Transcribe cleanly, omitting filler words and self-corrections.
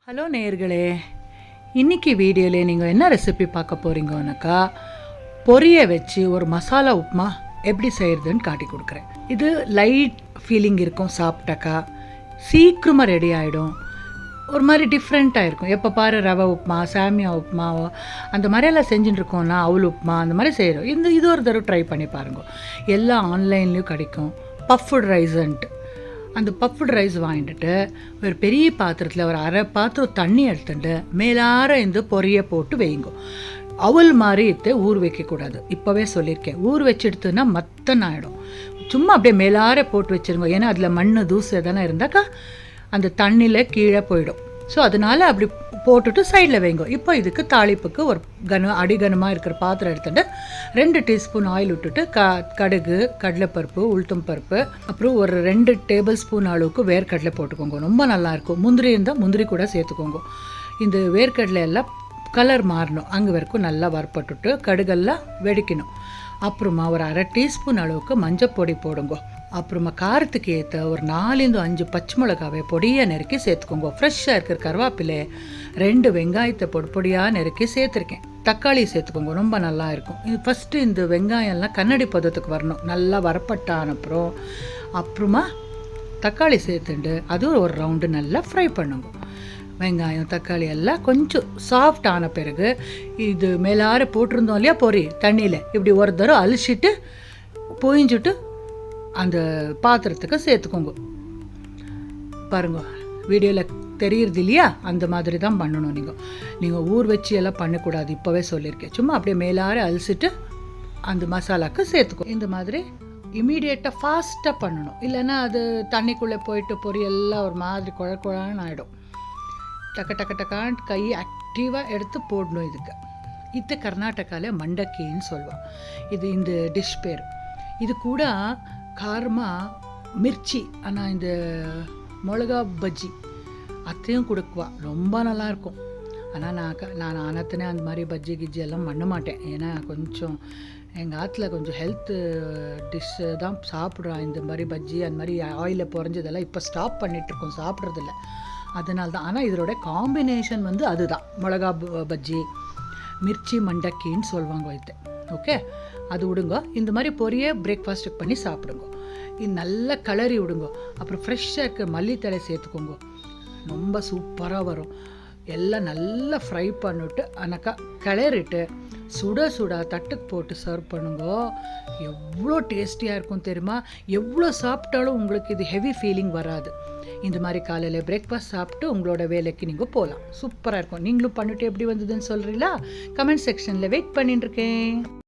Hello நேயர்களே, இன்றைக்கி வீடியோவில் நீங்கள் என்ன ரெசிபி பார்க்க போகிறீங்கன்னாக்கா, பொரியை வச்சு ஒரு மசாலா உப்புமா எப்படி செய்கிறதுன்னு காட்டி கொடுக்குறேன். இது லைட் ஃபீலிங் இருக்கும், சாப்பிட்டாக்கா சீக்கிரமாக ரெடி ஆகிடும். ஒரு மாதிரி டிஃப்ரெண்ட்டாக இருக்கும். எப்போ பாரு ரவை உப்புமா, சாமியா உப்புமா அந்த மாதிரியெல்லாம் செஞ்சுட்டு இருக்கோம்னா அவல் உப்புமா அந்த மாதிரி செய்கிறோம். இது ஒரு தடவை ட்ரை பண்ணி பாருங்க. எல்லாம் ஆன்லைன்லேயும் கிடைக்கும். பஃப்டு ரைஸுன்ட்டு அந்த பஃப்டு ரைஸ் வாங்கிட்டு ஒரு பெரிய பாத்திரத்தில் ஒரு அரை பாத்திரம் தண்ணி எடுத்துட்டு மேலார இந்த பொரியை போட்டு வைங்க. அவல் மாதிரி ஊற வைக்கக்கூடாது. இப்போவே சொல்லியிருக்கேன், ஊற வச்சு எடுத்துன்னா மத்தன் ஆகிடும். சும்மா அப்படியே மேலார போட்டு வச்சுருங்க. ஏன்னா அதில் மண் தூசு எதனா இருந்தாக்கா அந்த தண்ணியில் கீழே போயிடும். ஸோ அதனால் அப்படி போட்டுட்டு சைடில் வைங்க. இப்போ இதுக்கு தாளிப்புக்கு ஒரு அடிகனமாக இருக்கிற பாத்திரம் எடுத்துகிட்டு 2 டீஸ்பூன் ஆயில் விட்டுட்டு கடுகு, கடலைப்பருப்பு, உளுத்தம் பருப்பு, அப்புறம் ஒரு 2 டேபிள் ஸ்பூன் அளவுக்கு வேர்க்கடலை போட்டுக்கோங்க. ரொம்ப நல்லாயிருக்கும். முந்திரி இருந்தால் முந்திரி கூட சேர்த்துக்கோங்க. இந்த வேர்க்கடலை எல்லாம் கலர் மாறணும், அங்கே வரைக்கும் நல்லா வறுப்பட்டுட்டு கடுகெல்லாம் வெடிக்கணும். அப்புறமா ஒரு அரை டீஸ்பூன் அளவுக்கு மஞ்சப்பொடி போடுங்க. அப்புறமா காரத்துக்கு ஏற்ற ஒரு 4-5 பச்சை மிளகாவை பொடியாக நெருக்கி சேர்த்துக்கோங்க. ஃப்ரெஷ்ஷாக இருக்கிற கருவேப்பிலை, 2 வெங்காயத்தை பொடியாக நெருக்கி சேர்த்துருக்கேன். தக்காளி சேர்த்துக்கோங்க, ரொம்ப நல்லா இருக்கும். இது ஃபஸ்ட்டு இந்த வெங்காயம்லாம் கண்ணாடி பதத்துக்கு வரணும். நல்லா வரப்பட்டான அப்புறமா தக்காளி சேர்த்துட்டு அது ஒரு ரவுண்டு நல்லா ஃப்ரை பண்ணுங்க. வெங்காயம் தக்காளி எல்லாம் கொஞ்சம் சாஃப்ட் ஆன பிறகு இது மேலார போட்டிருந்தோம் இல்லையா பொரி தண்ணியில், இப்படி ஒரு தடவை அழிச்சிட்டு பொயிஞ்சிட்டு அந்த பாத்திரத்துக்கு சேர்த்துக்கோங்க. பாருங்க, வீடியோவில் தெரியுறது இல்லையா, அந்த மாதிரி தான் பண்ணணும். நீங்கள் ஊர் வச்சு எல்லாம் பண்ணக்கூடாது, இப்போவே சொல்லியிருக்கேன். சும்மா அப்படியே மேலார அழிச்சிட்டு அந்த மசாலாவுக்கு சேர்த்துக்கோ. இந்த மாதிரி இமீடியட்டாக ஃபாஸ்ட்டாக பண்ணணும். இல்லைன்னா அது தண்ணிக்குள்ளே போயிட்டு பொரியெல்லாம் ஒரு மாதிரி குழன்னு ஆகிடும். டக்கான் கையை ஆக்டிவாக எடுத்து போடணும். இது கர்நாடகாவில் மண்டக்கின்னு சொல்லுவாள். இது இந்த டிஷ் பேர். இது கூட காரமாக மிர்ச்சி, ஆனால் இந்த மிளகா பஜ்ஜி அத்தையும் கொடுக்குவா, ரொம்ப நல்லாயிருக்கும். ஆனால் நான் ஆனத்தினே அந்த மாதிரி பஜ்ஜி கிஜ்ஜி எல்லாம் பண்ண மாட்டேன். ஏன்னா கொஞ்சம் எங்கள் ஆற்றுல கொஞ்சம் ஹெல்த்து டிஷ்ஷு தான் சாப்பிட்றான். இந்த மாதிரி பஜ்ஜி அந்த மாதிரி ஆயிலில் பொறிஞ்சதெல்லாம் இப்போ ஸ்டாப் பண்ணிகிட்ருக்கோம், சாப்பிட்றதில்ல. அதனால தான். ஆனால் இதோட காம்பினேஷன் அதுதான், மிளகா பஜ்ஜி, மிர்ச்சி மண்டக்கின்னு சொல்லுவாங்க. வைத்து ஓகே, அது விடுங்க. இந்த மாதிரி பொரியை பிரேக்ஃபாஸ்ட்டுக்கு பண்ணி சாப்பிடுங்க. இது நல்லா கிளறி விடுங்க. அப்புறம் ஃப்ரெஷ்ஷாக இருக்க மல்லித்தழை சேர்த்துக்கோங்க, ரொம்ப சூப்பராக வரும். எல்லாம் நல்லா ஃப்ரை பண்ணிவிட்டு அனக்கா கிளறிட்டு சுட தட்டுக்கு போட்டு சர்வ் பண்ணுங்க. எவ்வளோ டேஸ்டியாக இருக்கும் தெரியுமா? எவ்வளோ சாப்பிட்டாலும் உங்களுக்கு இது ஹெவி ஃபீலிங் வராது. இந்த மாதிரி காலையில் பிரேக்ஃபாஸ்ட் சாப்பிட்டு உங்களோட வேலைக்கு நீங்கள் போகலாம். சூப்பராக இருக்கும். நீங்களும் பண்ணிவிட்டு எப்படி வந்ததுன்னு சொல்கிறீங்களா? கமெண்ட் செக்ஷனில் வெயிட் பண்ணிட்டு இருக்கேன்.